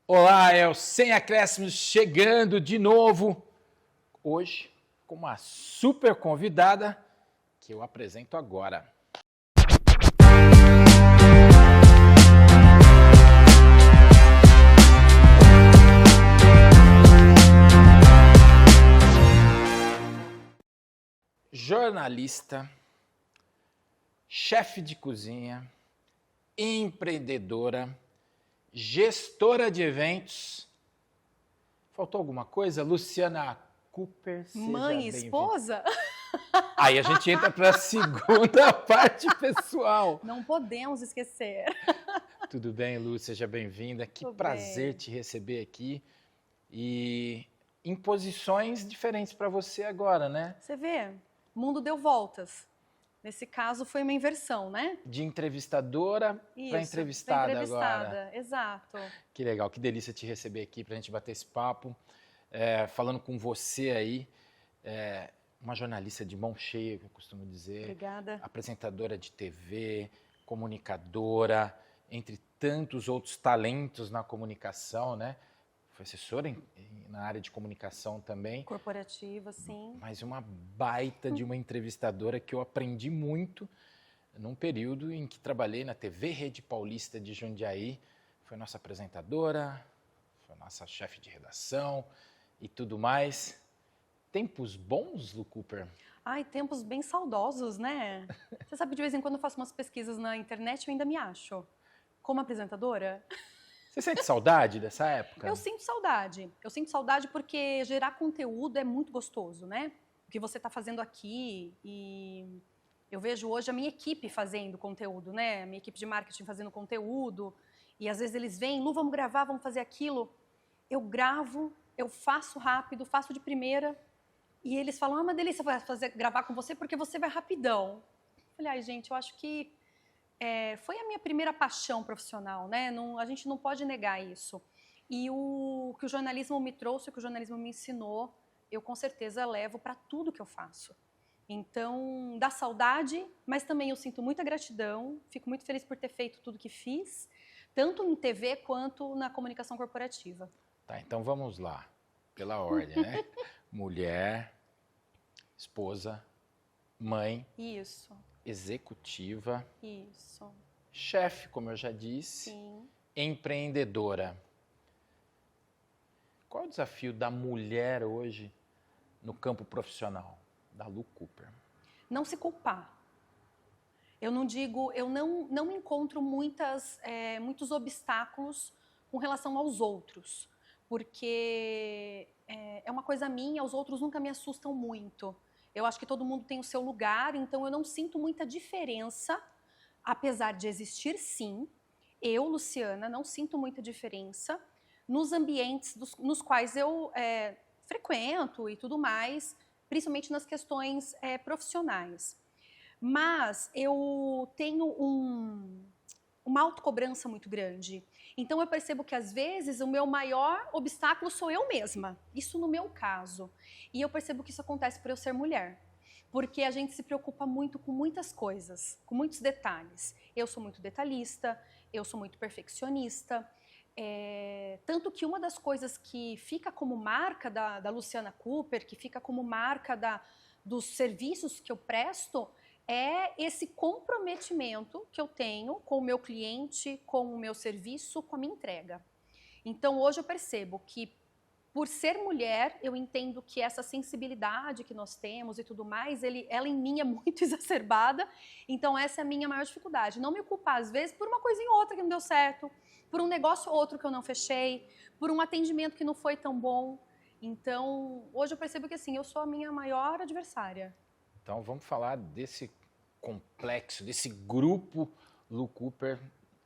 Olá, é o Sem Acréscimos chegando de novo, hoje com uma super convidada que eu apresento agora. Jornalista, chefe de cozinha, empreendedora, gestora de eventos. Faltou alguma coisa? Luciana Cooper, seja Mãe e esposa? Aí a gente entra para a segunda parte pessoal. Não podemos esquecer. Tudo bem, Lu? Seja bem-vinda. Que prazer te receber aqui. E em posições diferentes para você agora, né? Você vê, o mundo deu voltas. Nesse caso foi uma inversão, né? De entrevistadora para entrevistada agora. Exato. Que legal, que delícia te receber aqui para a gente bater esse papo. Falando com você aí, uma jornalista de mão cheia, que eu costumo dizer. Obrigada. Apresentadora de TV, comunicadora, entre tantos outros talentos na comunicação, né? Foi assessora na área de comunicação também. Corporativa, sim. Mas uma baita de uma entrevistadora que eu aprendi muito num período em que trabalhei na TV Rede Paulista de Jundiaí. Foi nossa apresentadora, foi nossa chefe de redação e tudo mais. Tempos bons, Lu Cooper? Ai, tempos bem saudosos, né? Você sabe que de vez em quando eu faço umas pesquisas na internet e eu ainda me acho como apresentadora. Você sente saudade dessa época? Eu sinto saudade. Eu sinto saudade porque gerar conteúdo é muito gostoso, né? O que você está fazendo aqui e eu vejo hoje a minha equipe fazendo conteúdo, né? A minha equipe de marketing fazendo conteúdo e às vezes eles vêm, Lu, vamos gravar, vamos fazer aquilo. Eu gravo, eu faço rápido, faço de primeira e eles falam, uma delícia gravar com você porque você vai rapidão. Eu falei, ai gente, eu acho que foi a minha primeira paixão profissional, né? A gente não pode negar isso. E o que o jornalismo me trouxe, o que o jornalismo me ensinou, eu com certeza levo para tudo que eu faço. Então, dá saudade, mas também eu sinto muita gratidão, fico muito feliz por ter feito tudo que fiz, tanto em TV quanto na comunicação corporativa. Tá, então vamos lá, pela ordem, né? Mulher, esposa, mãe. Isso. Executiva. Isso. Chefe, como eu já disse. Sim. Empreendedora. Qual é o desafio da mulher hoje no campo profissional, da Lu Cooper? Não se culpar. Eu não encontro muitos obstáculos com relação aos outros, porque é uma coisa minha, os outros nunca me assustam muito. Eu acho que todo mundo tem o seu lugar, então eu não sinto muita diferença, apesar de existir sim. Eu, Luciana, não sinto muita diferença nos ambientes nos quais eu frequento e tudo mais, principalmente nas questões profissionais. Mas eu tenho uma autocobrança muito grande. Então eu percebo que às vezes o meu maior obstáculo sou eu mesma. Isso no meu caso. E eu percebo que isso acontece por eu ser mulher. Porque a gente se preocupa muito com muitas coisas, com muitos detalhes. Eu sou muito detalhista, eu sou muito perfeccionista. Tanto que uma das coisas que fica como marca da Luciana Cooper, que fica como marca dos serviços que eu presto, é esse comprometimento que eu tenho com o meu cliente, com o meu serviço, com a minha entrega. Então, hoje eu percebo que, por ser mulher, eu entendo que essa sensibilidade que nós temos e tudo mais, ela em mim é muito exacerbada, então essa é a minha maior dificuldade. Não me culpar, às vezes, por uma coisinha ou outra que não deu certo, por um negócio ou outro que eu não fechei, por um atendimento que não foi tão bom. Então, hoje eu percebo que, assim, eu sou a minha maior adversária. Então vamos falar desse complexo, desse grupo Lu Cooper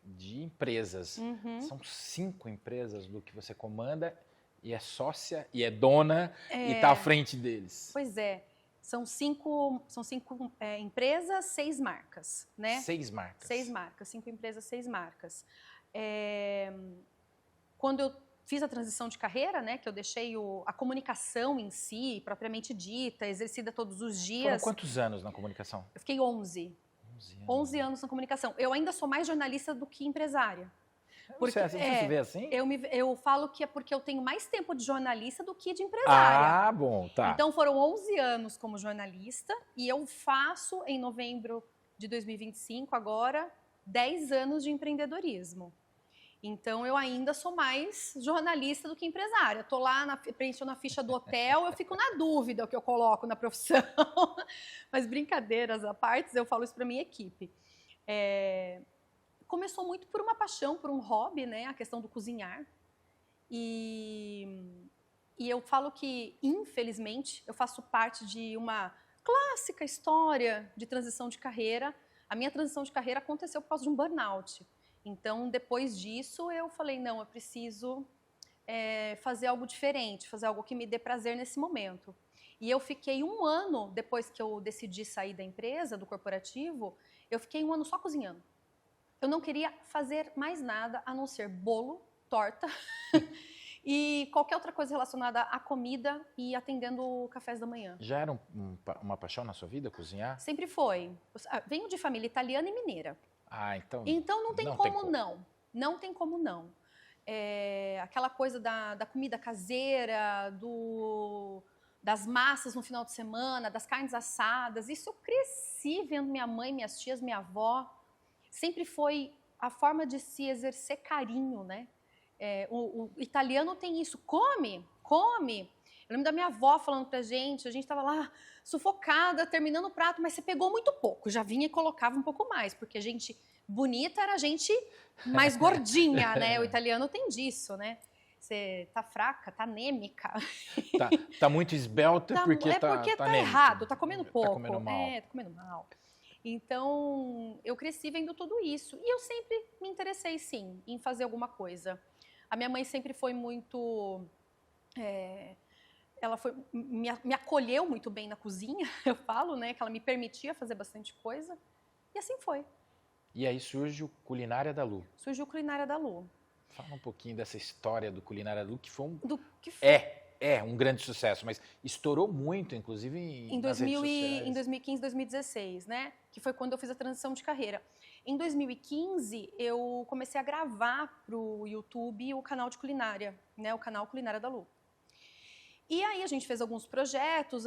de empresas. Uhum. São 5 empresas, Lu, que você comanda e é sócia e é dona e está à frente deles. Pois é. São cinco empresas, 6 marcas, né? 6 marcas. 6 marcas, 5 empresas, 6 marcas. Quando eu fiz a transição de carreira, né, que eu deixei a comunicação em si, propriamente dita, exercida todos os dias. Foram quantos anos na comunicação? Eu fiquei 11. 11 anos na comunicação. Eu ainda sou mais jornalista do que empresária. Você se vê assim? Eu falo que é porque eu tenho mais tempo de jornalista do que de empresária. Ah, bom, tá. Então foram 11 anos como jornalista e eu faço em novembro de 2025 agora 10 anos de empreendedorismo. Então eu ainda sou mais jornalista do que empresária. Estou lá preenchendo a ficha do hotel, eu fico na dúvida o que eu coloco na profissão. Mas brincadeiras à parte, eu falo isso para minha equipe. Começou muito por uma paixão, por um hobby, né? A questão do cozinhar. E eu falo que, infelizmente, eu faço parte de uma clássica história de transição de carreira. A minha transição de carreira aconteceu por causa de um burnout. Então, depois disso, eu falei, não, eu preciso fazer algo diferente, fazer algo que me dê prazer nesse momento. E eu fiquei 1 ano, depois que eu decidi sair da empresa, do corporativo, eu fiquei 1 ano só cozinhando. Eu não queria fazer mais nada a não ser bolo, torta e qualquer outra coisa relacionada à comida e atendendo cafés da manhã. Já era uma paixão na sua vida, cozinhar? Sempre foi. Venho de família italiana e mineira. Ah, então... Então não tem como não. Não tem como não. Aquela coisa da comida caseira, das massas no final de semana, das carnes assadas. Isso eu cresci vendo minha mãe, minhas tias, minha avó. Sempre foi a forma de se exercer carinho, né? O italiano tem isso. Come, come. Eu lembro da minha avó falando pra gente, a gente estava lá sufocada, terminando o prato, mas você pegou muito pouco. Já vinha e colocava um pouco mais, porque a gente bonita era a gente mais gordinha, né? O italiano tem disso, né? Você tá fraca, tá anêmica. Tá muito esbelta porque tá errado, tá comendo pouco. Tá comendo mal. Tá comendo mal. Então, eu cresci vendo tudo isso. E eu sempre me interessei, sim, em fazer alguma coisa. A minha mãe sempre foi muito... ela me acolheu muito bem na cozinha, eu falo, né? Que ela me permitia fazer bastante coisa. E assim foi. E aí surge o Culinária da Lu. Surgiu o Culinária da Lu. Fala um pouquinho dessa história do Culinária da Lu, que foi um grande sucesso, mas estourou muito, inclusive nas redes sociais. Em 2015, 2016, né? Que foi quando eu fiz a transição de carreira. Em 2015, eu comecei a gravar para o YouTube o canal de culinária, né? O canal Culinária da Lu. E aí a gente fez alguns projetos,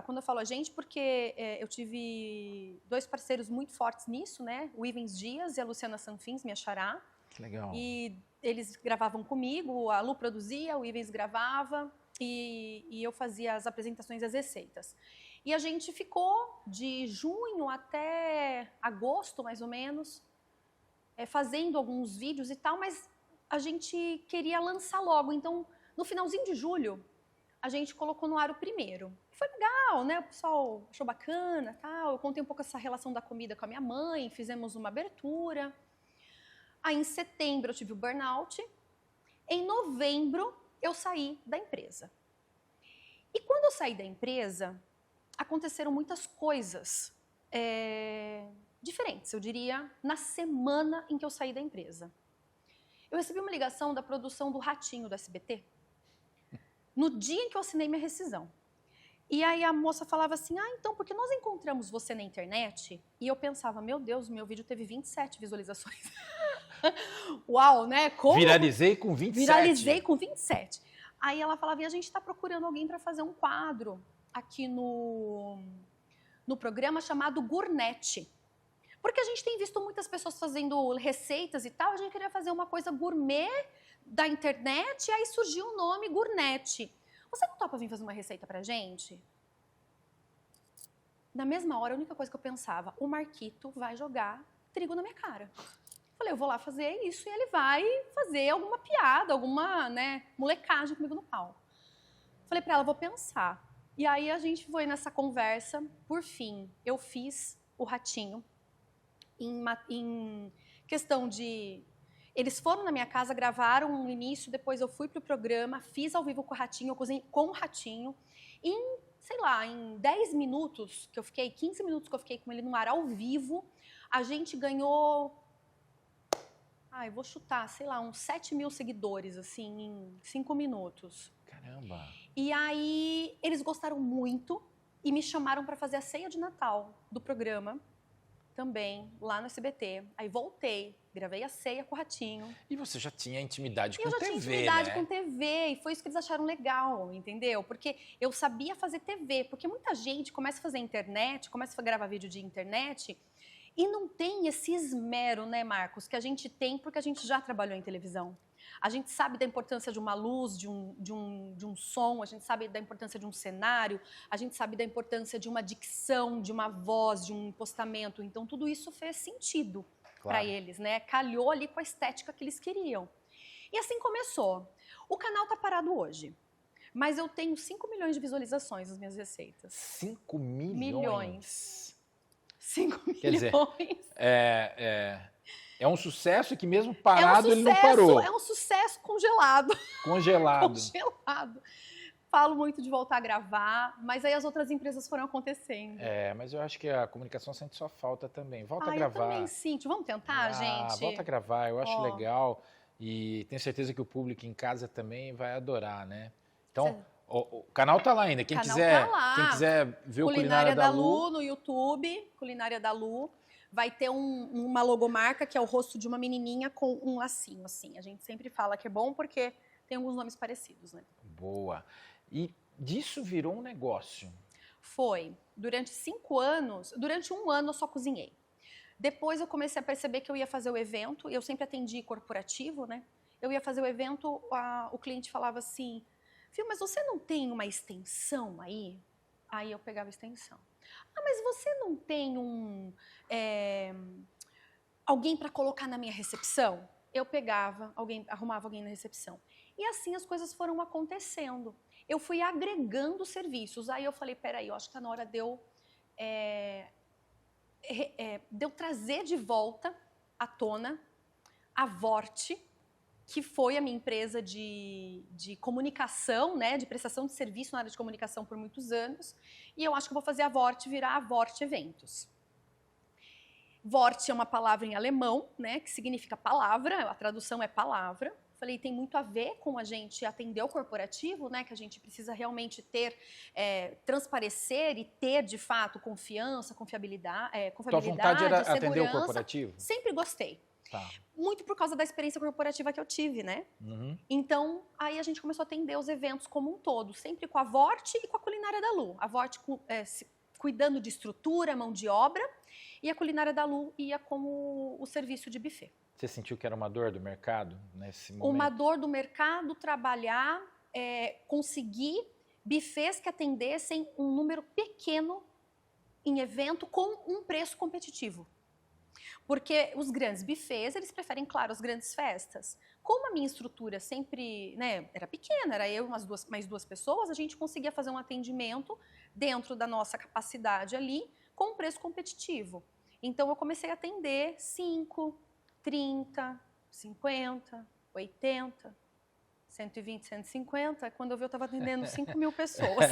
quando eu falo a gente, porque eu tive 2 parceiros muito fortes nisso, né? O Ivens Dias e a Luciana Sanfins, minha xará. Que legal. E eles gravavam comigo, a Lu produzia, o Ivens gravava e eu fazia as apresentações e as receitas. E a gente ficou de junho até agosto, mais ou menos, fazendo alguns vídeos e tal, mas a gente queria lançar logo. Então, no finalzinho de julho, a gente colocou no ar o primeiro. Foi legal, né? O pessoal achou bacana, tal. Eu contei um pouco essa relação da comida com a minha mãe, fizemos uma abertura. Aí, em setembro, eu tive o burnout. Em novembro, eu saí da empresa. E quando eu saí da empresa, aconteceram muitas coisas diferentes, eu diria, na semana em que eu saí da empresa. Eu recebi uma ligação da produção do Ratinho do SBT, no dia em que eu assinei minha rescisão. E aí a moça falava assim, então, porque nós encontramos você na internet, e eu pensava, meu Deus, meu vídeo teve 27 visualizações. Uau, né? Como? Viralizei com 27. Viralizei com 27. Aí ela falava, e a gente está procurando alguém para fazer um quadro aqui no programa chamado Gourmet. Porque a gente tem visto muitas pessoas fazendo receitas e tal, a gente queria fazer uma coisa gourmet da internet, e aí surgiu o nome Gourmet. Você não topa vir fazer uma receita pra gente? Na mesma hora, a única coisa que eu pensava, o Marquito vai jogar trigo na minha cara. Falei, eu vou lá fazer isso e ele vai fazer alguma piada, alguma, né, molecagem comigo no palco. Falei pra ela, vou pensar. E aí a gente foi nessa conversa, por fim, eu fiz o Ratinho em questão de... Eles foram na minha casa, gravaram no início, depois eu fui pro programa, fiz ao vivo com o Ratinho, eu cozinhei com o Ratinho. Em 10 minutos que eu fiquei, 15 minutos que eu fiquei com ele no ar ao vivo, a gente ganhou... eu vou chutar, sei lá, uns 7 mil seguidores, assim, em 5 minutos. Caramba! E aí, eles gostaram muito e me chamaram para fazer a ceia de Natal do programa também, lá no SBT. Aí voltei, gravei a ceia com o Ratinho. E você já tinha intimidade E com eu já TV, tinha intimidade né? com TV, e foi isso que eles acharam legal, entendeu? Porque eu sabia fazer TV, porque muita gente começa a fazer internet, começa a gravar vídeo de internet, e não tem esse esmero, né, Marcos, que a gente tem porque a gente já trabalhou em televisão. A gente sabe da importância de uma luz, de um som, a gente sabe da importância de um cenário, a gente sabe da importância de uma dicção, de uma voz, de um postamento. Então, tudo isso fez sentido para eles, né? Calhou ali com a estética que eles queriam. E assim começou. O canal tá parado hoje, mas eu tenho 5 milhões de visualizações nas minhas receitas. 5 milhões? Milhões. 5 Quer dizer, milhões. É um sucesso que mesmo parado ele não parou. É um sucesso congelado. Congelado. Congelado. Falo muito de voltar a gravar, mas aí as outras empresas foram acontecendo. Mas eu acho que a comunicação sente sua falta também. Volta a Eu gravar. também sinto. Vamos tentar, gente? Volta a gravar, eu acho legal. E tenho certeza que o público em casa também vai adorar, né? Então, o canal tá lá ainda. Quem quiser ver o Culinária da Lu no YouTube, Culinária da Lu, vai ter uma logomarca que é o rosto de uma menininha com um lacinho, assim. A gente sempre fala que é bom porque tem alguns nomes parecidos, né? Boa. E disso virou um negócio? Foi. Durante 5 anos, durante 1 ano eu só cozinhei. Depois eu comecei a perceber que eu ia fazer o evento, eu sempre atendi corporativo, né? Eu ia fazer o evento, o cliente falava assim, Fio, mas você não tem uma extensão aí? Aí eu pegava a extensão. Mas você não tem alguém para colocar na minha recepção? Eu pegava, arrumava alguém na recepção. E assim as coisas foram acontecendo. Eu fui agregando serviços. Aí eu falei, peraí, eu acho que está na hora de eu trazer de volta à tona a Vorte, que foi a minha empresa de comunicação, né, de prestação de serviço na área de comunicação por muitos anos. E eu acho que eu vou fazer a Vorte virar a Vorte Eventos. Vorte é uma palavra em alemão, né, que significa palavra, a tradução é palavra. Falei, tem muito a ver com a gente atender o corporativo, né, que a gente precisa realmente ter, transparecer e ter, de fato, confiança, confiabilidade, Tua vontade era segurança. atender o corporativo? Sempre gostei. Tá. Muito por causa da experiência corporativa que eu tive, né? Uhum. Então, aí a gente começou a atender os eventos como um todo, sempre com a Vorte e com a Culinária da Lu. A Vorte cuidando de estrutura, mão de obra, e a Culinária da Lu ia como o serviço de buffet. Você sentiu que era uma dor do mercado nesse momento? Uma dor do mercado, trabalhar, conseguir buffets que atendessem um número pequeno em evento com um preço competitivo. Porque os grandes buffets, eles preferem, claro, as grandes festas. Como a minha estrutura sempre, né, era pequena, era eu e mais duas pessoas, a gente conseguia fazer um atendimento dentro da nossa capacidade ali, com um preço competitivo. Então, eu comecei a atender 5, 30, 50, 80, 120, 150. Quando eu vi, eu estava atendendo 5 mil pessoas.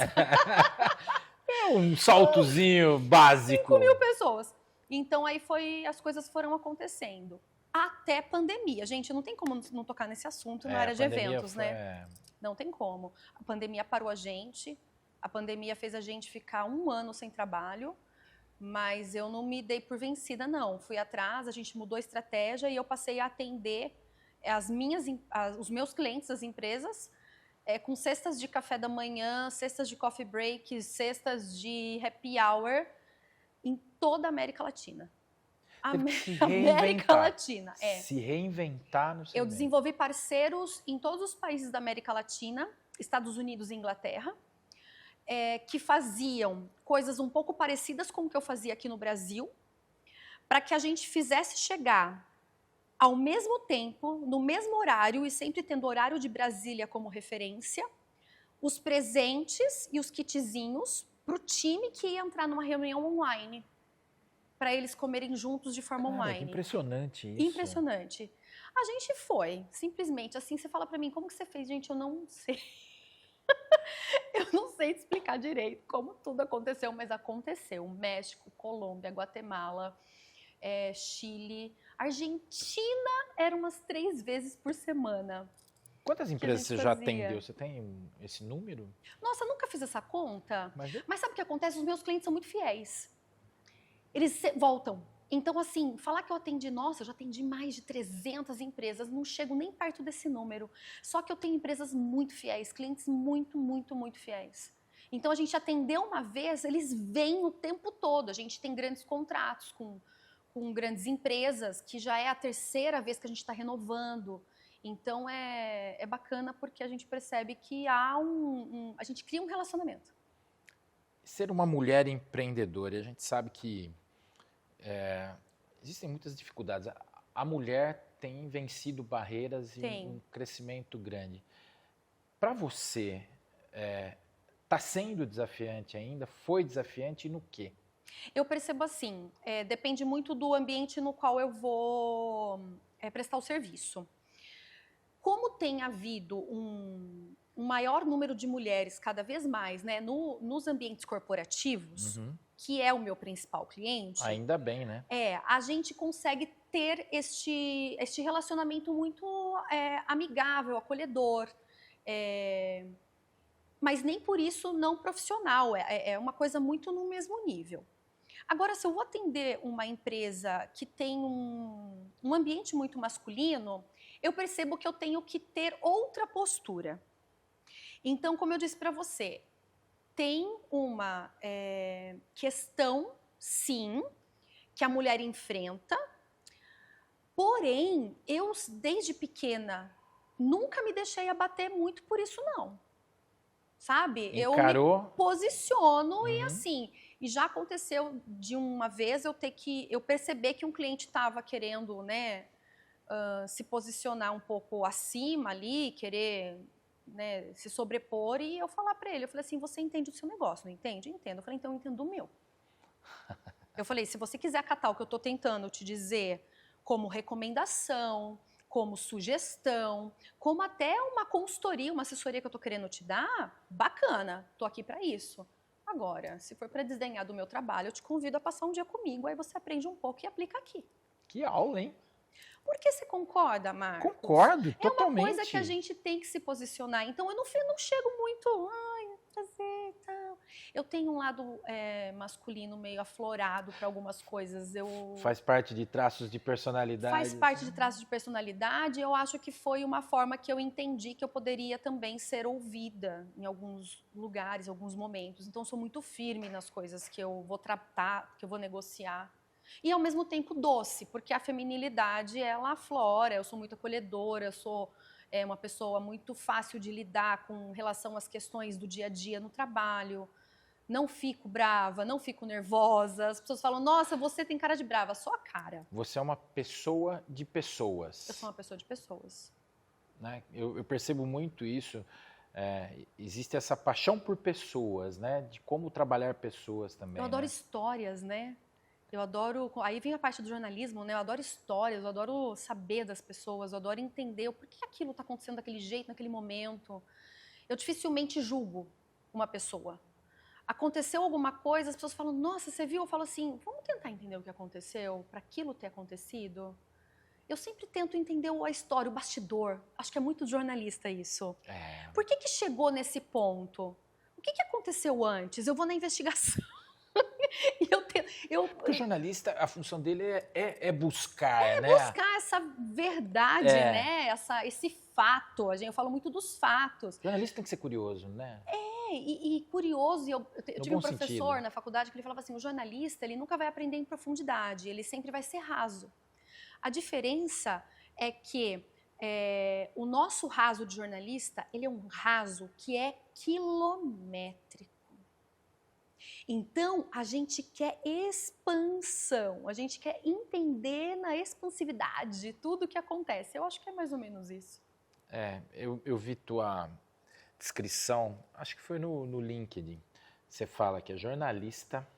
Um saltozinho básico. 5 mil pessoas. Então, aí as coisas foram acontecendo. Até pandemia. Gente, não tem como não tocar nesse assunto na área de eventos, né? Não tem como. A pandemia parou a gente. A pandemia fez a gente ficar 1 ano sem trabalho. Mas eu não me dei por vencida, não. Fui atrás, a gente mudou a estratégia e eu passei a atender os meus clientes, as empresas, com cestas de café da manhã, cestas de coffee break, cestas de happy hour, em toda a América Latina. América Latina, Se reinventar no segmento. Eu desenvolvi parceiros em todos os países da América Latina, Estados Unidos e Inglaterra, que faziam coisas um pouco parecidas com o que eu fazia aqui no Brasil, para que a gente fizesse chegar ao mesmo tempo, no mesmo horário, e sempre tendo o horário de Brasília como referência, os presentes e os kitzinhos para o time que ia entrar numa reunião online, para eles comerem juntos de forma online. Que impressionante isso. Impressionante. A gente foi, simplesmente, assim, você fala para mim, como que você fez? Gente, eu não sei. Eu não sei te explicar direito como tudo aconteceu, mas aconteceu. México, Colômbia, Guatemala, Chile, Argentina, era umas 3 vezes por semana. Quantas empresas você já atendeu? Você tem esse número? Nossa, nunca fiz essa conta. Mas sabe o que acontece? Os meus clientes são muito fiéis. Eles voltam. Então, assim, falar que eu atendi, nossa, eu já atendi mais de 300 empresas, não chego nem perto desse número. Só que eu tenho empresas muito fiéis, clientes muito, muito, muito fiéis. Então, a gente atendeu uma vez, eles vêm o tempo todo. A gente tem grandes contratos com grandes empresas, que já é a terceira vez que a gente está renovando. Então, é bacana porque a gente percebe que a gente cria um relacionamento. Ser uma mulher empreendedora, a gente sabe que existem muitas dificuldades. A mulher tem vencido barreiras e um crescimento grande. Para você, está sendo desafiante ainda? Foi desafiante no quê? Eu percebo assim, depende muito do ambiente no qual eu vou prestar o serviço. Como tem havido um maior número de mulheres cada vez mais, né, nos ambientes corporativos, que é o meu principal cliente. Ainda bem, né? A gente consegue ter este relacionamento muito amigável, acolhedor, mas nem por isso não profissional, é uma coisa muito no mesmo nível. Agora, se eu vou atender uma empresa que tem um ambiente muito masculino, eu percebo que eu tenho que ter outra postura. Então, como eu disse para você, tem uma questão, sim, que a mulher enfrenta, porém, eu, desde pequena, nunca me deixei abater muito por isso, não. Sabe? Encarou? Eu me posiciono e assim... E já aconteceu de uma vez eu perceber que um cliente estava querendo, né, se posicionar um pouco acima ali, querer, né, se sobrepor, e eu falar para ele, eu falei assim, você entende o seu negócio, não entende? Entendo. Eu falei, então eu entendo o meu. Eu falei, se você quiser acatar o que eu estou tentando te dizer como recomendação, como sugestão, como até uma consultoria, uma assessoria que eu estou querendo te dar, bacana, estou aqui para isso. Agora, se for para desdenhar do meu trabalho, eu te convido a passar um dia comigo, aí você aprende um pouco e aplica aqui. Que aula, hein? Por que você concorda, Marcos? Concordo, totalmente. É uma coisa que a gente tem que se posicionar. Então, eu não chego muito, prazer, tal. Eu tenho um lado masculino meio aflorado para algumas coisas. Faz parte de traços de personalidade. Faz parte de traços de personalidade. Eu acho que foi uma forma que eu entendi que eu poderia também ser ouvida em alguns lugares, em alguns momentos. Então, eu sou muito firme nas coisas que eu vou tratar, que eu vou negociar. E, ao mesmo tempo, doce, porque a feminilidade, ela aflora. Eu sou muito acolhedora, eu sou uma pessoa muito fácil de lidar com relação às questões do dia a dia no trabalho. Não fico brava, não fico nervosa. As pessoas falam, nossa, você tem cara de brava. Só a cara. Você é uma pessoa de pessoas. Eu sou uma pessoa de pessoas. Né? Eu percebo muito isso. Existe essa paixão por pessoas, né? De como trabalhar pessoas também. Eu adoro histórias, né? Eu adoro... Aí vem a parte do jornalismo, né? Eu adoro histórias, eu adoro saber das pessoas, eu adoro entender por que aquilo está acontecendo daquele jeito, naquele momento. Eu dificilmente julgo uma pessoa. Aconteceu alguma coisa, as pessoas falam, nossa, você viu? Eu falo assim, vamos tentar entender o que aconteceu, para aquilo ter acontecido. Eu sempre tento entender a história, o bastidor. Acho que é muito jornalista isso. Por que chegou nesse ponto? O que aconteceu antes? Eu vou na investigação. Porque o jornalista, a função dele é buscar, né? Buscar essa verdade, né? Esse fato. Eu falo muito dos fatos. O jornalista tem que ser curioso, né? E curioso. Eu tive um professor sentido. na faculdade que ele falava assim, o jornalista, ele nunca vai aprender em profundidade, ele sempre vai ser raso. A diferença é que o nosso raso de jornalista, ele é um raso que é quilométrico. Então, a gente quer expansão, a gente quer entender na expansividade tudo o que acontece. Eu acho que é mais ou menos isso. Eu vi tua descrição, acho que foi no LinkedIn. Você fala que é jornalista,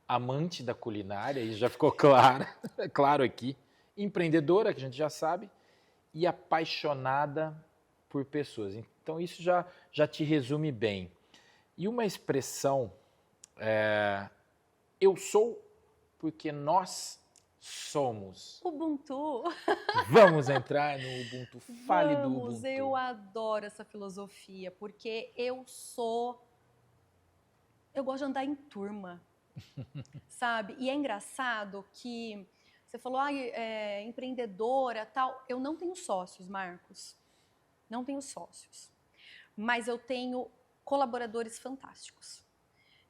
amante da culinária, isso já ficou claro aqui, empreendedora, que a gente já sabe, e apaixonada por pessoas. Então, isso já te resume bem. E uma expressão... eu sou porque nós somos. Ubuntu. Vamos entrar no Ubuntu. Fale do Ubuntu. Eu adoro essa filosofia, porque eu gosto de andar em turma. sabe? E é engraçado que você falou, empreendedora, tal. Eu não tenho sócios, Marcos. Não tenho sócios. Mas eu tenho colaboradores fantásticos.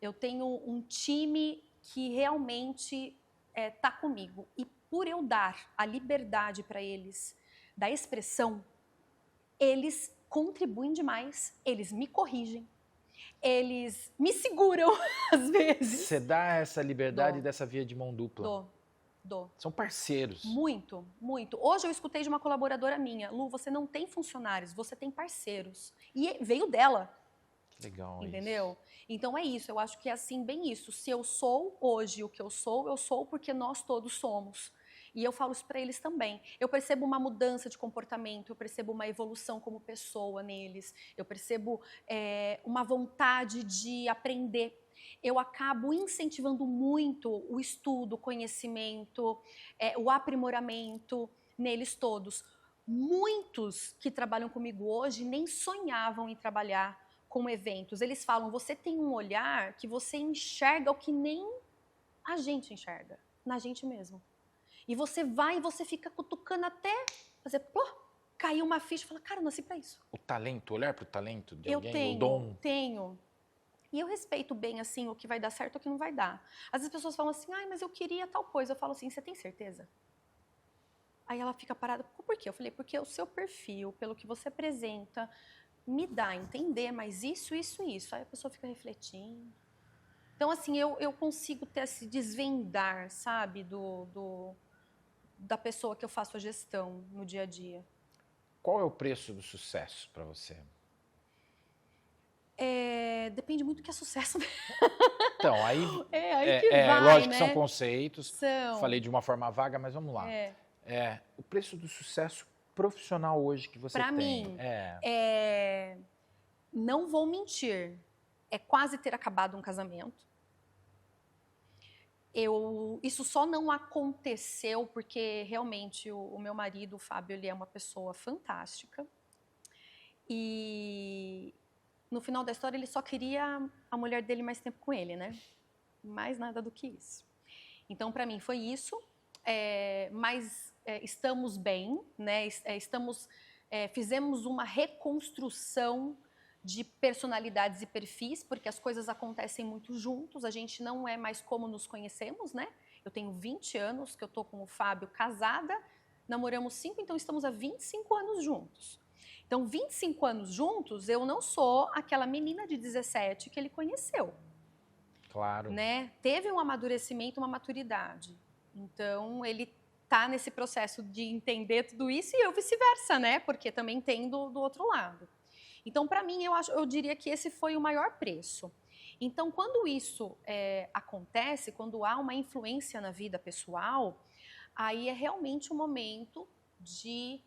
Eu tenho um time que realmente está comigo. E por eu dar a liberdade para eles da expressão, eles contribuem demais, eles me corrigem, eles me seguram às vezes. Você dá essa liberdade dessa via de mão dupla? Dou. São parceiros. Muito, muito. Hoje eu escutei de uma colaboradora minha, Lu, você não tem funcionários, você tem parceiros. E veio dela. Que legal. Entendeu? Isso. Então é isso, eu acho que é assim, bem isso. Se eu sou hoje o que eu sou porque nós todos somos. E eu falo isso para eles também. Eu percebo uma mudança de comportamento, eu percebo uma evolução como pessoa neles, eu percebo uma vontade de aprender. Eu acabo incentivando muito o estudo, o conhecimento, o aprimoramento neles todos. Muitos que trabalham comigo hoje nem sonhavam em trabalhar com eventos. Eles falam, você tem um olhar que você enxerga o que nem a gente enxerga, na gente mesmo. E você vai e você fica cutucando até fazer, caiu uma ficha e fala, cara, eu nasci pra isso. O talento, olhar pro talento de alguém, tenho, o dom. Tenho. E eu respeito bem, assim, o que vai dar certo e o que não vai dar. Às vezes as pessoas falam assim, mas eu queria tal coisa. Eu falo assim, você tem certeza? Aí ela fica parada, por quê? Eu falei, porque o seu perfil, pelo que você apresenta, me dá a entender, mas isso. Aí a pessoa fica refletindo. Então, assim, eu consigo ter esse desvendar, sabe, da pessoa que eu faço a gestão no dia a dia. Qual é o preço do sucesso para você? Depende muito do que é sucesso. Então, aí que vai, lógico, né? que são conceitos. Falei de uma forma vaga, mas vamos lá. O preço do sucesso profissional hoje que você pra tem. Mim, não vou mentir, é quase ter acabado um casamento. Isso só não aconteceu porque realmente o meu marido, o Fábio, ele é uma pessoa fantástica. E no final da história ele só queria a mulher dele mais tempo com ele, né? Mais nada do que isso. Então, para mim foi isso. Mas estamos bem, né? Fizemos uma reconstrução de personalidades e perfis, porque as coisas acontecem muito juntos, a gente não é mais como nos conhecemos, né? Eu tenho 20 anos que eu tô com o Fábio casada, namoramos 5, então estamos há 25 anos juntos. Então, 25 anos juntos, eu não sou aquela menina de 17 que ele conheceu. Claro. Né? Teve um amadurecimento, uma maturidade. Então, ele tá nesse processo de entender tudo isso e eu vice-versa, né? Porque também tem do outro lado. Então, para mim, eu diria que esse foi o maior preço. Então, quando isso acontece, quando há uma influência na vida pessoal, aí é realmente o momento de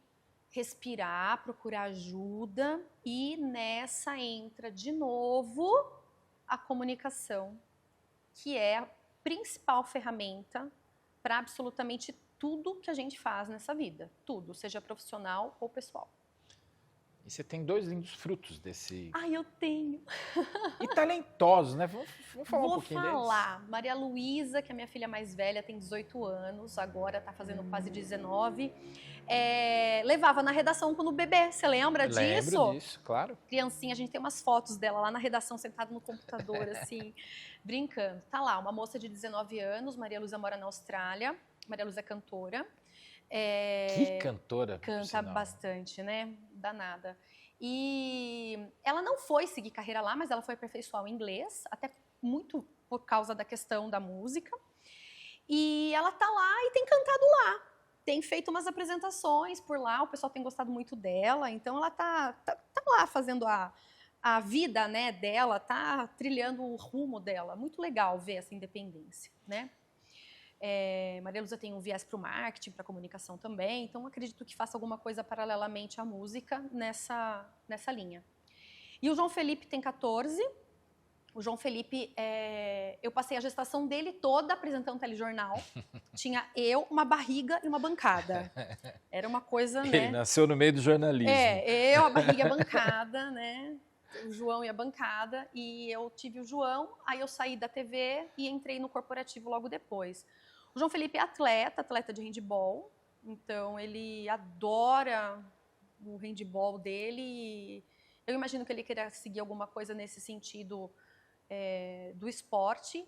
respirar, procurar ajuda e nessa entra de novo a comunicação, que é a principal ferramenta para absolutamente tudo que a gente faz nessa vida. Tudo, seja profissional ou pessoal. E você tem 2 lindos frutos desse... Eu tenho. E talentosos, né? Vamos falar um pouquinho deles. Vou falar. Maria Luísa, que é minha filha mais velha, tem 18 anos, agora está fazendo quase 19. Levava na redação quando bebê, você lembra disso? Lembro disso, claro. Criancinha, a gente tem umas fotos dela lá na redação, sentada no computador, assim, brincando. Tá lá, uma moça de 19 anos, Maria Luísa mora na Austrália, Maria Luísa é cantora. Que cantora, canta bastante, né? Danada. E ela não foi seguir carreira lá, mas ela foi aperfeiçoar o inglês, até muito por causa da questão da música. E ela tá lá e tem cantado lá. Tem feito umas apresentações por lá, o pessoal tem gostado muito dela. Então ela tá lá fazendo a vida, né, dela, tá trilhando o rumo dela. Muito legal ver essa independência, né? Maria Luísa tem um viés para o marketing, para a comunicação também, então acredito que faça alguma coisa paralelamente à música nessa linha. E o João Felipe tem 14. O João Felipe, eu passei a gestação dele toda apresentando um telejornal. Tinha eu, uma barriga e uma bancada. Era uma coisa, né? Ele nasceu no meio do jornalismo. Eu, a barriga e a bancada, né? o João e a bancada, e eu tive o João, aí eu saí da TV e entrei no corporativo logo depois. O João Felipe é atleta de handebol, então ele adora o handebol dele, e eu imagino que ele queira seguir alguma coisa nesse sentido do esporte.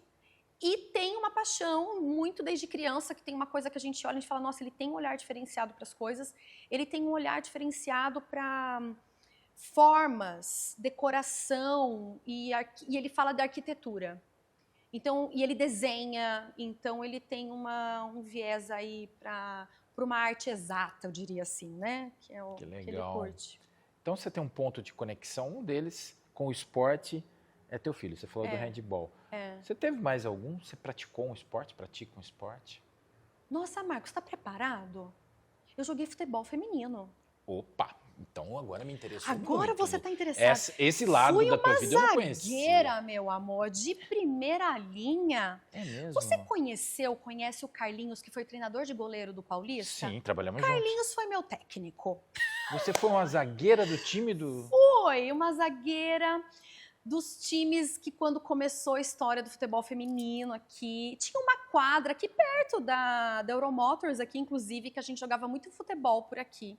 E tem uma paixão muito desde criança, que tem uma coisa que a gente olha e a gente fala, nossa, ele tem um olhar diferenciado para as coisas, ele tem um olhar diferenciado para formas, decoração, e ele fala da arquitetura. Então, e ele desenha, então ele tem um viés aí para uma arte exata, eu diria assim, né? Que é o Que que ele legal. curte. Então você tem um ponto de conexão, um deles com o esporte é teu filho. Você falou do handball. Você teve mais algum? Você praticou um esporte? Pratica um esporte? Nossa, Marcos, está preparado? Eu joguei futebol feminino. Opa! Então agora me interessou Agora muito. você está interessado. Esse lado da tua vida eu não Fui conhecia. uma zagueira, meu amor, de primeira linha. É mesmo? Você conhece o Carlinhos, que foi treinador de goleiro do Paulista? Sim, trabalhamos juntos. Carlinhos foi meu técnico. Você foi uma zagueira do time do... Foi uma zagueira dos times que, quando começou a história do futebol feminino aqui, tinha uma quadra aqui perto da Euromotors, aqui inclusive, que a gente jogava muito futebol por aqui.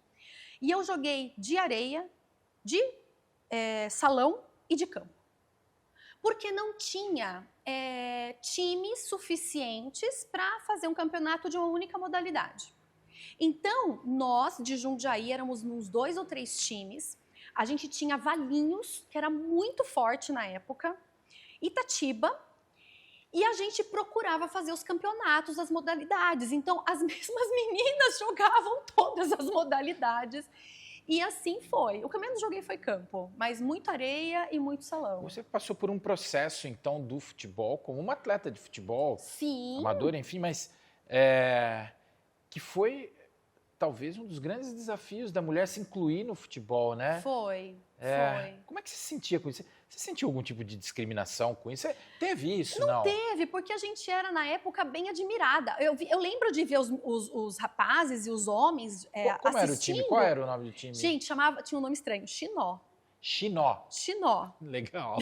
E eu joguei de areia, de salão e de campo. Porque não tinha times suficientes para fazer um campeonato de uma única modalidade. Então, nós de Jundiaí éramos uns 2 ou 3 times. A gente tinha Valinhos, que era muito forte na época, Itatiba, e a gente procurava fazer os campeonatos, as modalidades. Então, as mesmas meninas jogavam todas as modalidades. E assim foi. O que eu menos joguei foi campo, mas muita areia e muito salão. Você passou por um processo, então, do futebol, como uma atleta de futebol, sim, amadora, enfim, mas que foi talvez um dos grandes desafios da mulher se incluir no futebol, né? Foi. Como é que você se sentia com isso? Você sentiu algum tipo de discriminação com isso? Você teve isso, não? Não teve, porque a gente era, na época, bem admirada. Eu lembro de ver os rapazes e os homens Como era o assistindo. time? Qual era o nome do time? Gente, tinha um nome estranho, Chinó. Chinó. Chinó. Legal.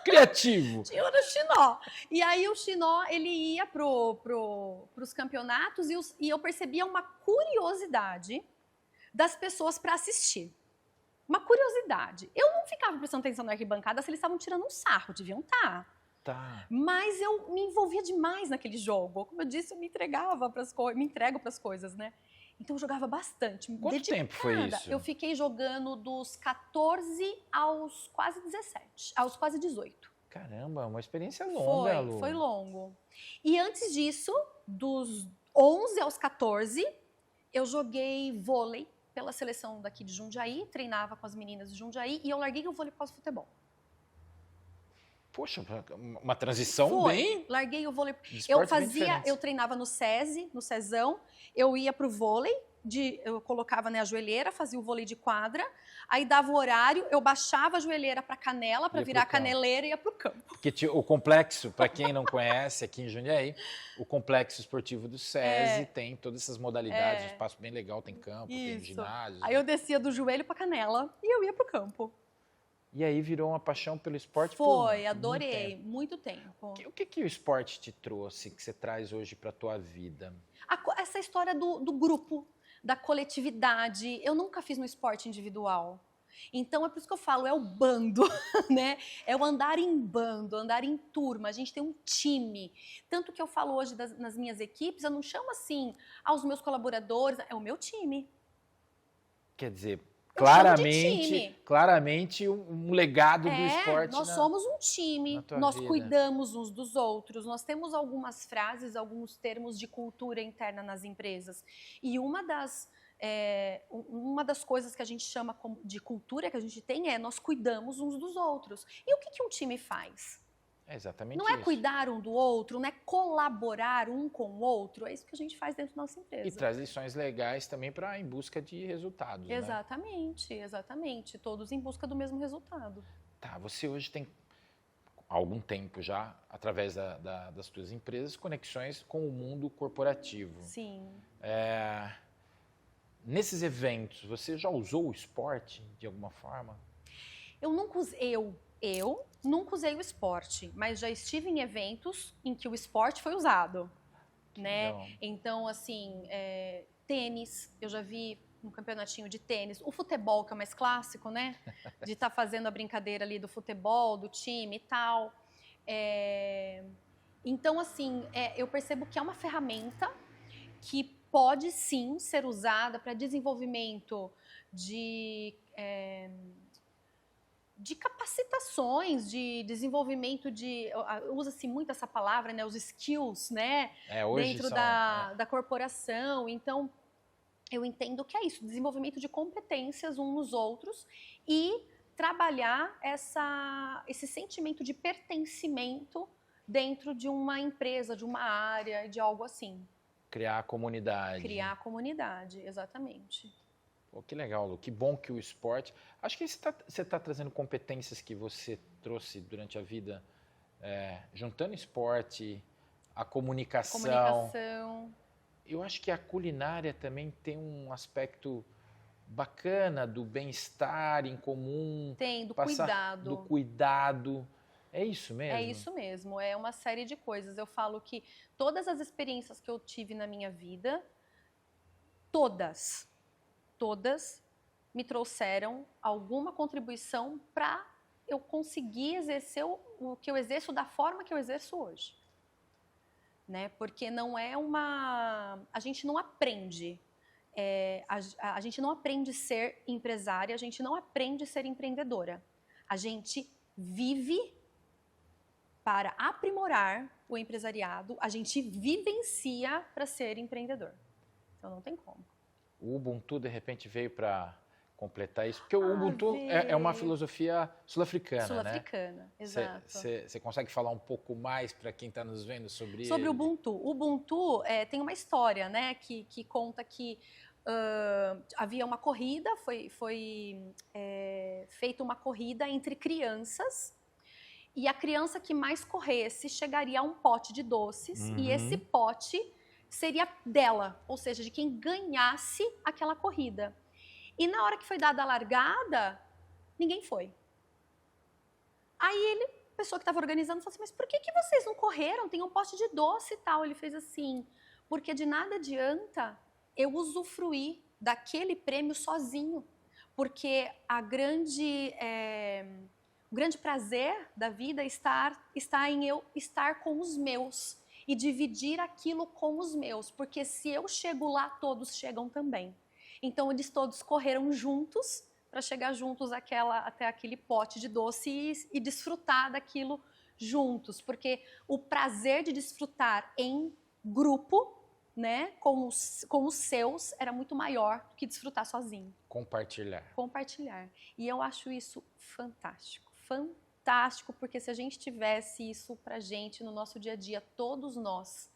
Criativo. Tinha o Chinó. E aí o Chinó, ele ia pros campeonatos e eu percebia uma curiosidade das pessoas para assistir. Uma curiosidade. Eu não ficava prestando atenção na arquibancada se eles estavam tirando um sarro, deviam estar. Tá. Mas eu me envolvia demais naquele jogo. Como eu disse, eu me entregava me entrego para as coisas, né? Então eu jogava bastante. Quanto tempo foi isso? Eu fiquei jogando dos 14 aos quase 17, aos quase 18. Caramba, uma experiência longa, Lu. Foi longo. E antes disso, dos 11 aos 14, eu joguei vôlei pela seleção daqui de Jundiaí, treinava com as meninas de Jundiaí e eu larguei o vôlei por causa do futebol. Poxa, uma transição bem... Larguei o vôlei. Eu eu treinava no SESI, no SESão, eu ia pro vôlei, eu colocava a joelheira, fazia o vôlei de quadra, aí dava o horário, eu baixava a joelheira para canela, para virar caneleira e ia pro campo. Porque o complexo, para quem não conhece, aqui em Jundiaí, o complexo esportivo do SESI tem todas essas modalidades, um espaço bem legal, tem campo, tem ginásio. Aí eu descia do joelho para canela e eu ia pro campo. E aí virou uma paixão pelo esporte? Foi, adorei, muito tempo. O que o esporte te trouxe, que você traz hoje para a tua vida? Essa história do grupo, da coletividade. Eu nunca fiz no esporte individual. Então, é por isso que eu falo, é o bando, né? É o andar em bando, andar em turma, a gente tem um time. Tanto que eu falo hoje nas minhas equipes, eu não chamo assim aos meus colaboradores, é o meu time. Quer dizer... Claramente um legado do esporte. Nós somos um time, nós cuidamos uns dos outros, nós temos algumas frases, alguns termos de cultura interna nas empresas. E uma das coisas que a gente chama de cultura que a gente tem nós cuidamos uns dos outros. E o que um time faz? É exatamente não é cuidar um do outro, não é colaborar um com o outro, é isso que a gente faz dentro da nossa empresa. E traz lições legais também para em busca de resultados, Exatamente, exatamente. Todos em busca do mesmo resultado. Tá, você hoje tem, há algum tempo já, através das suas empresas, conexões com o mundo corporativo. Sim. Nesses eventos, você já usou o esporte de alguma forma? Eu nunca usei o esporte, mas já estive em eventos em que o esporte foi usado, né? Legal. Então, assim, tênis, eu já vi um campeonatinho de tênis. O futebol, que é o mais clássico, né? De estar fazendo a brincadeira ali do futebol, do time e tal. Então, assim, eu percebo que é uma ferramenta que pode, sim, ser usada para desenvolvimento de capacitações, de desenvolvimento de... Usa-se muito essa palavra, né? Os skills, né? Hoje dentro são, da corporação. Então, eu entendo que é isso, desenvolvimento de competências uns nos outros e trabalhar esse sentimento de pertencimento dentro de uma empresa, de uma área, de algo assim. criar a comunidade. Criar a comunidade, exatamente. Pô, que legal, Lu. Que bom que o esporte... Acho que você está trazendo competências que você trouxe durante a vida, juntando esporte, a comunicação. Eu acho que a culinária também tem um aspecto bacana do bem-estar em comum. Tem, do cuidado. Do cuidado. É isso mesmo? É isso mesmo, é uma série de coisas. Eu falo que todas as experiências que eu tive na minha vida, todas me trouxeram alguma contribuição para eu conseguir exercer o que eu exerço da forma que eu exerço hoje. Né? Porque não é a gente não aprende. A gente não aprende a ser empresária, a gente não aprende a ser empreendedora. A gente vive para aprimorar o empresariado, a gente vivencia para ser empreendedor. Então não tem como. O Ubuntu, de repente, veio para completar isso? Porque o Ubuntu é uma filosofia sul-africana, Sul-africana, exato. Você consegue falar um pouco mais para quem está nos vendo sobre Sobre ele? o Ubuntu. O Ubuntu tem uma história, né, que conta que havia uma corrida, foi feita uma corrida entre crianças, e a criança que mais corresse chegaria a um pote de doces, e esse pote seria dela, ou seja, de quem ganhasse aquela corrida. E na hora que foi dada a largada, ninguém foi. Aí a pessoa que estava organizando falou assim, mas por que vocês não correram? Tem um pote de doce e tal. Ele fez assim, porque de nada adianta eu usufruir daquele prêmio sozinho, porque o grande prazer da vida está em eu estar com os meus e dividir aquilo com os meus, porque se eu chego lá, todos chegam também. Então, eles todos correram juntos para chegar juntos até aquele pote de doce e desfrutar daquilo juntos, porque o prazer de desfrutar em grupo, né, com os seus, era muito maior do que desfrutar sozinho. Compartilhar. E eu acho isso fantástico. Fantástico, porque se a gente tivesse isso pra gente no nosso dia a dia, todos nós,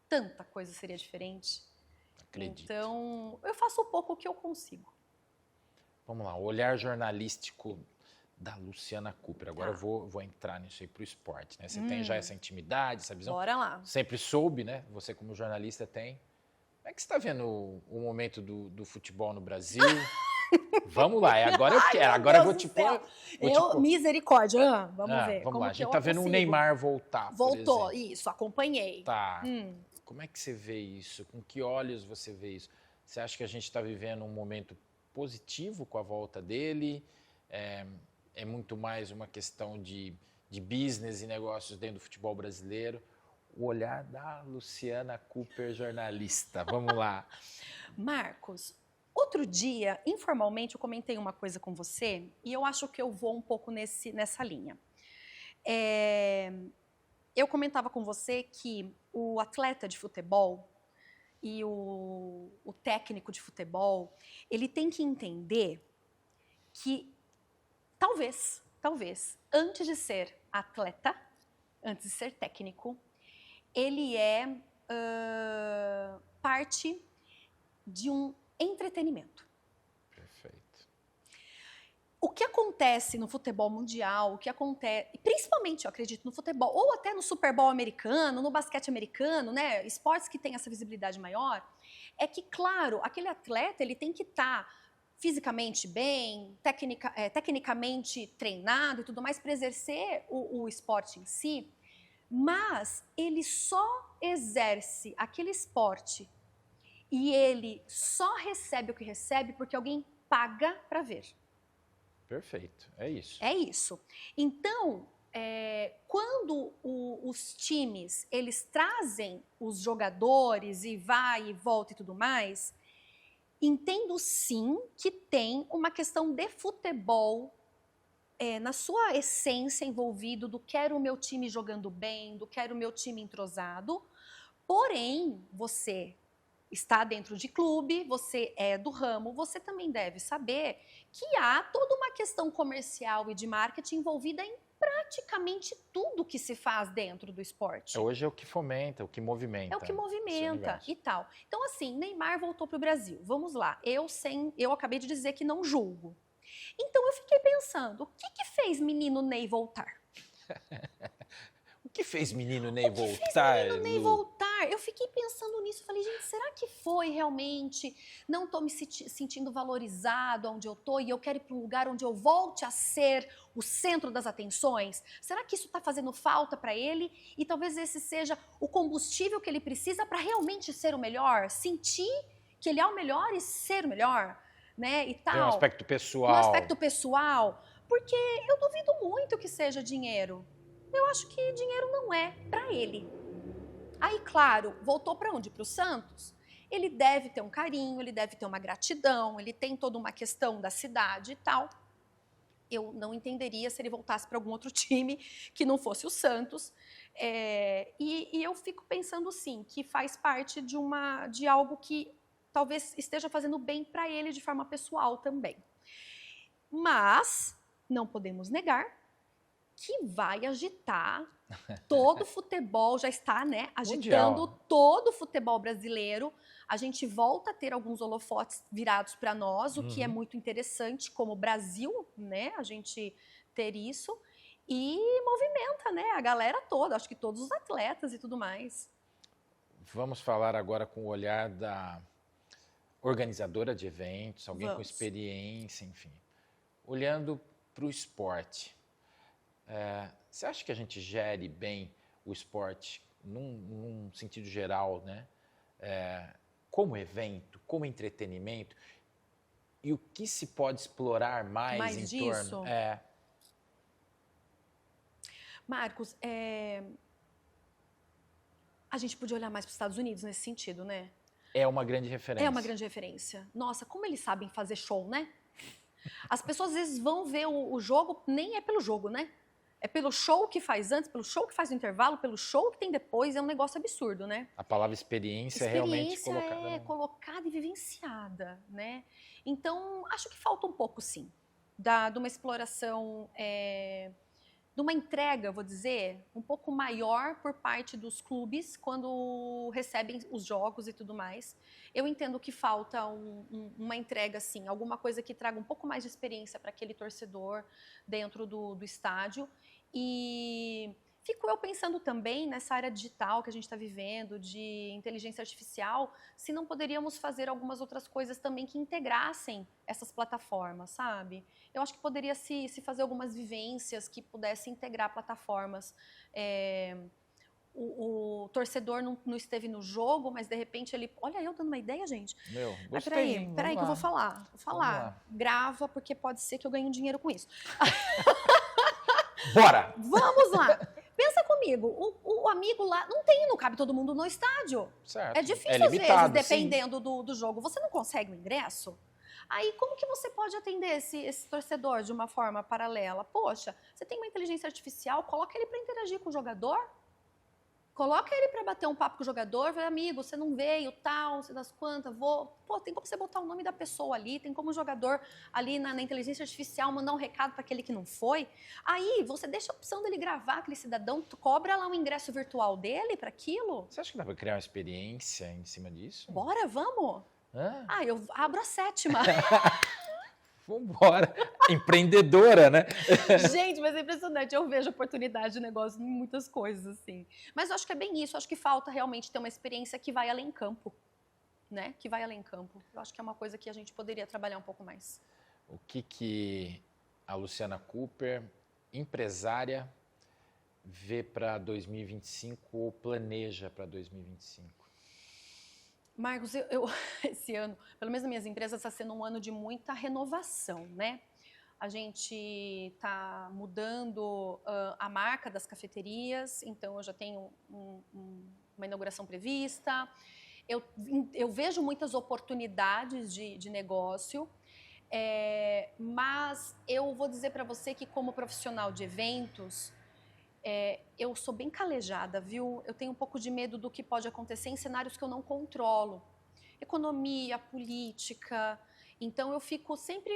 tanta coisa seria diferente. Acredito. Então, eu faço um pouco o que eu consigo. Vamos lá, o olhar jornalístico da Luciana Cooper. Agora eu vou entrar nisso aí pro esporte, né? Você tem já essa intimidade, essa visão? Bora lá. Sempre soube, né? Você como jornalista tem. Como é que você está vendo o momento do futebol no Brasil? Vamos lá, agora eu quero. Agora eu vou te pôr. Misericórdia, vamos ver. Vamos lá, a gente tá vendo o Neymar voltar. Voltou, isso, acompanhei. Tá. Como é que você vê isso? Com que olhos você vê isso? Você acha que a gente está vivendo um momento positivo com a volta dele? É muito mais uma questão de business e negócios dentro do futebol brasileiro? O olhar da Luciana Cooper, jornalista. Vamos lá. Marcos, outro dia, informalmente, eu comentei uma coisa com você e eu acho que eu vou um pouco nessa linha. Eu comentava com você que o atleta de futebol e o técnico de futebol, ele tem que entender que talvez, antes de ser atleta, antes de ser técnico, ele é parte de um entretenimento. Perfeito. O que acontece no futebol mundial, o que acontece, principalmente, eu acredito, no futebol, ou até no Super Bowl americano, no basquete americano, né, esportes que têm essa visibilidade maior, é que, claro, aquele atleta, ele tem que estar fisicamente bem, tecnicamente treinado e tudo mais para exercer o esporte em si, mas ele só exerce aquele esporte e ele só recebe o que recebe porque alguém paga para ver. Perfeito, é isso. É isso. Então, quando os times eles trazem os jogadores e vai e volta e tudo mais, entendo sim que tem uma questão de futebol na sua essência envolvido do quero o meu time jogando bem, do quero o meu time entrosado, porém, você está dentro de clube, você é do ramo, você também deve saber que há toda uma questão comercial e de marketing envolvida em praticamente tudo que se faz dentro do esporte. Hoje é o que fomenta, o que movimenta. É o que movimenta e tal. Então, assim, Neymar voltou para o Brasil. Vamos lá. Eu acabei de dizer que não julgo. Então, eu fiquei pensando, o que fez menino Ney voltar? O que fez menino Ney voltar? O que fez menino Ney voltar? Eu fiquei pensando nisso, falei, gente, será que foi realmente? Não estou me sentindo valorizado onde eu estou e eu quero ir para um lugar onde eu volte a ser o centro das atenções? Será que isso está fazendo falta para ele? E talvez esse seja o combustível que ele precisa para realmente ser o melhor? Sentir que ele é o melhor e ser o melhor, né? E tal. Tem um aspecto pessoal. Um aspecto pessoal, porque eu duvido muito que seja dinheiro. Eu acho que dinheiro não é para ele. Aí, claro, voltou para onde? Para o Santos? Ele deve ter um carinho, ele deve ter uma gratidão, ele tem toda uma questão da cidade e tal. Eu não entenderia se ele voltasse para algum outro time que não fosse o Santos. E eu fico pensando, sim, que faz parte de algo que talvez esteja fazendo bem para ele de forma pessoal também. Mas não podemos negar que vai agitar todo o futebol, já está, né, agitando Mundial. todo o futebol brasileiro. A gente volta a ter alguns holofotes virados para nós, o que é muito interessante como Brasil, né, a gente ter isso. E movimenta, né, a galera toda, acho que todos os atletas e tudo mais. Vamos falar agora com o olhar da organizadora de eventos, alguém com experiência, enfim. Olhando para o esporte. Você acha que a gente gere bem o esporte num sentido geral, né? Como evento, como entretenimento? E o que se pode explorar mais em disso? torno? Marcos, a gente podia olhar mais para os Estados Unidos nesse sentido, né? É uma grande referência. É uma grande referência. Nossa, como eles sabem fazer show, né? As pessoas às vezes vão ver o jogo, nem é pelo jogo, né? É pelo show que faz antes, pelo show que faz no intervalo, pelo show que tem depois, é um negócio absurdo, né? A palavra experiência é realmente colocada. É colocada e vivenciada, né? Então, acho que falta um pouco, sim, de uma exploração, de uma entrega, vou dizer, um pouco maior por parte dos clubes quando recebem os jogos e tudo mais. Eu entendo que falta uma entrega, assim, alguma coisa que traga um pouco mais de experiência para aquele torcedor dentro do estádio. E fico eu pensando também nessa área digital que a gente está vivendo, de inteligência artificial, se não poderíamos fazer algumas outras coisas também que integrassem essas plataformas, sabe? Eu acho que poderia se fazer algumas vivências que pudessem integrar plataformas. O torcedor não esteve no jogo, mas de repente ele... Olha, eu dando uma ideia, gente. Meu, gostei. Peraí que eu vou falar. Vou falar. Grava, porque pode ser que eu ganhe um dinheiro com isso. Bora! Vamos lá! Pensa comigo, o amigo lá, não cabe todo mundo no estádio. Certo. É difícil, limitado, às vezes, dependendo do jogo. Você não consegue o ingresso? Aí, como que você pode atender esse torcedor de uma forma paralela? Poxa, você tem uma inteligência artificial, coloca ele para interagir com o jogador. Coloca ele para bater um papo com o jogador, fala, amigo, você não veio, tal, não sei das quantas, vou... Pô, tem como você botar o nome da pessoa ali, tem como o jogador ali na inteligência artificial mandar um recado para aquele que não foi. Aí, você deixa a opção dele gravar aquele cidadão, tu cobra lá um ingresso virtual dele para aquilo. Você acha que dá para criar uma experiência em cima disso? Bora, vamos? Eu abro a 7ª. Vambora. Empreendedora, né? Gente, mas é impressionante. Eu vejo oportunidade de negócio em muitas coisas, assim. Mas eu acho que é bem isso. Eu acho que falta realmente ter uma experiência que vai além campo, né, que vai além campo. Eu acho que é uma coisa que a gente poderia trabalhar um pouco mais. O que a Luciana Cooper, empresária, vê para 2025 ou planeja para 2025? Marcos, esse ano, pelo menos nas minhas empresas, está sendo um ano de muita renovação, né? A gente está mudando a marca das cafeterias, então eu já tenho uma inauguração prevista. Eu vejo muitas oportunidades de negócio, mas eu vou dizer para você que, como profissional de eventos, eu sou bem calejada, viu? Eu tenho um pouco de medo do que pode acontecer em cenários que eu não controlo. Economia, política. Então, eu fico sempre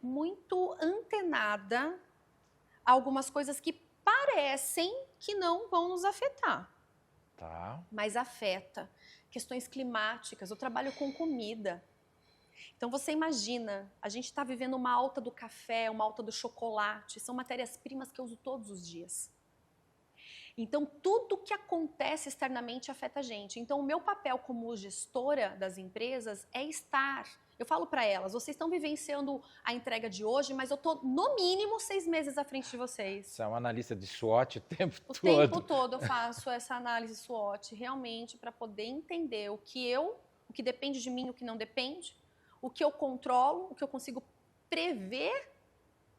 muito antenada a algumas coisas que parecem que não vão nos afetar. Tá. Mas afeta. Questões climáticas. Eu trabalho com comida. Então, você imagina, a gente está vivendo uma alta do café, uma alta do chocolate. São matérias-primas que eu uso todos os dias. Então, tudo que acontece externamente afeta a gente. Então, o meu papel como gestora das empresas é estar. Eu falo para elas, vocês estão vivenciando a entrega de hoje, mas eu estou, no mínimo, 6 meses à frente de vocês. Você é uma analista de SWOT o tempo todo. O tempo todo eu faço essa análise SWOT, realmente, para poder entender o que depende de mim, o que não depende, o que eu controlo, o que eu consigo prever.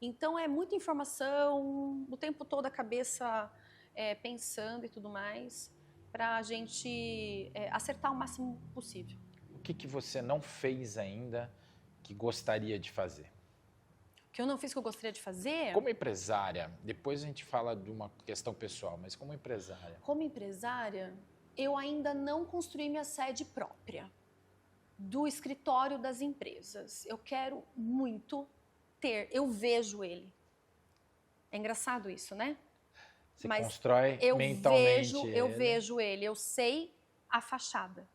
Então, é muita informação, o tempo todo a cabeça pensando e tudo mais, para a gente acertar o máximo possível. O que você não fez ainda que gostaria de fazer? O que eu não fiz que eu gostaria de fazer? Como empresária, depois a gente fala de uma questão pessoal, mas como empresária? Como empresária, eu ainda não construí minha sede própria do escritório das empresas. Eu quero muito ter, eu vejo ele. É engraçado isso, né? Você Mas constrói mentalmente eu vejo ele, eu sei a fachada.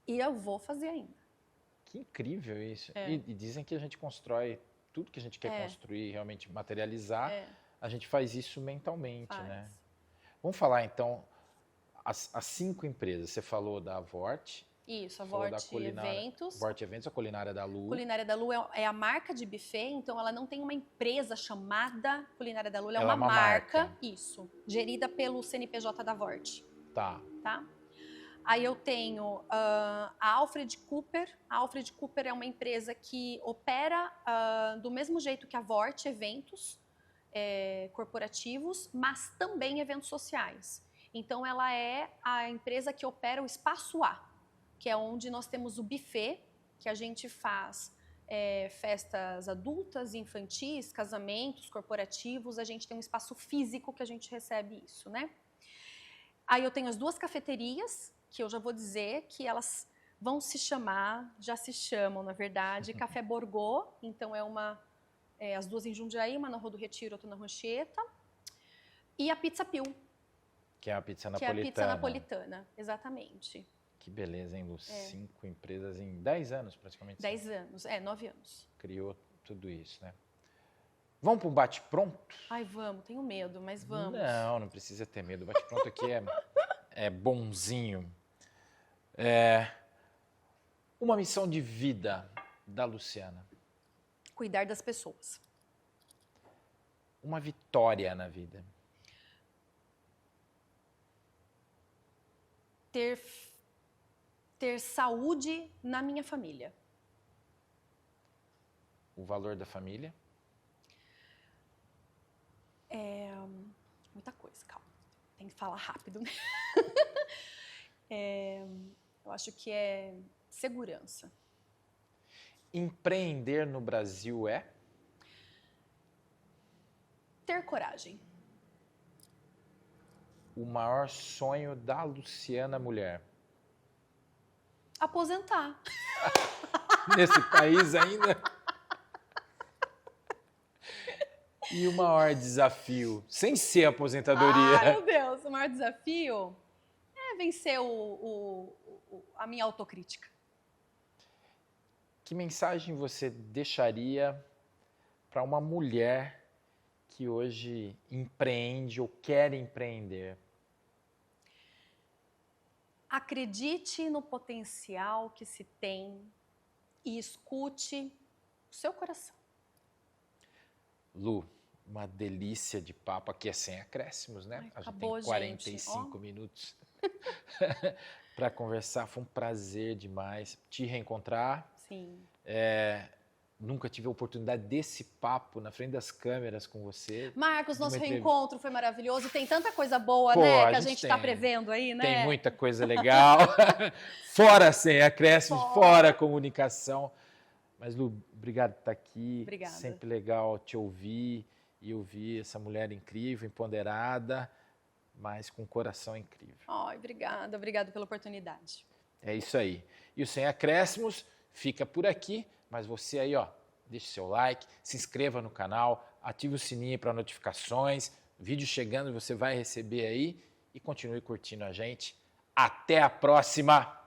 E eu vou fazer ainda. Que incrível isso. E dizem que a gente constrói tudo que a gente quer construir, realmente materializar, a gente faz isso mentalmente, né? Vamos falar então, as 5 empresas. Você falou da Vort. Isso, a Vort Eventos. Vort Eventos, a Culinária da Lu. Culinária da Lu é a marca de buffet, então ela não tem uma empresa chamada Culinária da Lu, ela é uma marca, isso, gerida pelo CNPJ da Vort. Tá. Aí eu tenho a Alfred Cooper. A Alfred Cooper é uma empresa que opera do mesmo jeito que a Vort Eventos corporativos, mas também eventos sociais. Então ela é a empresa que opera o Espaço A, que é onde nós temos o buffet, que a gente faz festas adultas, infantis, casamentos, corporativos. A gente tem um espaço físico que a gente recebe isso, né? Aí eu tenho as 2 cafeterias, que eu já vou dizer que elas vão se chamar, já se chamam, na verdade, Café Borgô. Então as 2 em Jundiaí, uma na Rua do Retiro, outra na Rocheta. E a Pizza Pio. Que é a pizza napolitana. Que é a pizza napolitana, exatamente. Que beleza, hein, Lu? 5 empresas em 10 anos, praticamente. 10 anos, 9 anos. Criou tudo isso, né? Vamos para um bate-pronto? Ai, vamos, tenho medo, mas vamos. Não precisa ter medo. O bate-pronto aqui é bonzinho. Uma missão de vida da Luciana. Cuidar das pessoas. Uma vitória na vida. Ter saúde na minha família. O valor da família? Muita coisa, calma. Tem que falar rápido, né? Eu acho que é segurança. Empreender no Brasil é? Ter coragem. O maior sonho da Luciana mulher? Aposentar. Nesse país ainda? E o maior desafio, sem ser aposentadoria? Ah, meu Deus, o maior desafio é vencer a minha autocrítica. Que mensagem você deixaria para uma mulher que hoje empreende ou quer empreender? Acredite no potencial que se tem e escute o seu coração. Lu, uma delícia de papo. Aqui é sem acréscimos, né? Ai, a gente acabou, tem 45 gente. minutos para conversar. Foi um prazer demais te reencontrar. Sim. Nunca tive a oportunidade desse papo na frente das câmeras com você. Marcos, nosso entrevista. reencontro foi maravilhoso. Tem tanta coisa boa, Pô, né? a Que a gente gente está tem. prevendo aí, né? Tem muita coisa legal. Fora sem acréscimos, fora comunicação. Mas, Lu, obrigado por estar aqui. Obrigada. Sempre legal te ouvir e ouvir essa mulher incrível, empoderada, mas com um coração incrível. Ai, obrigada. Obrigada pela oportunidade. É isso aí. E o Sem Acréscimos fica por aqui, mas você aí, ó, deixe seu like, se inscreva no canal, ative o sininho para notificações, vídeo chegando você vai receber aí e continue curtindo a gente. Até a próxima!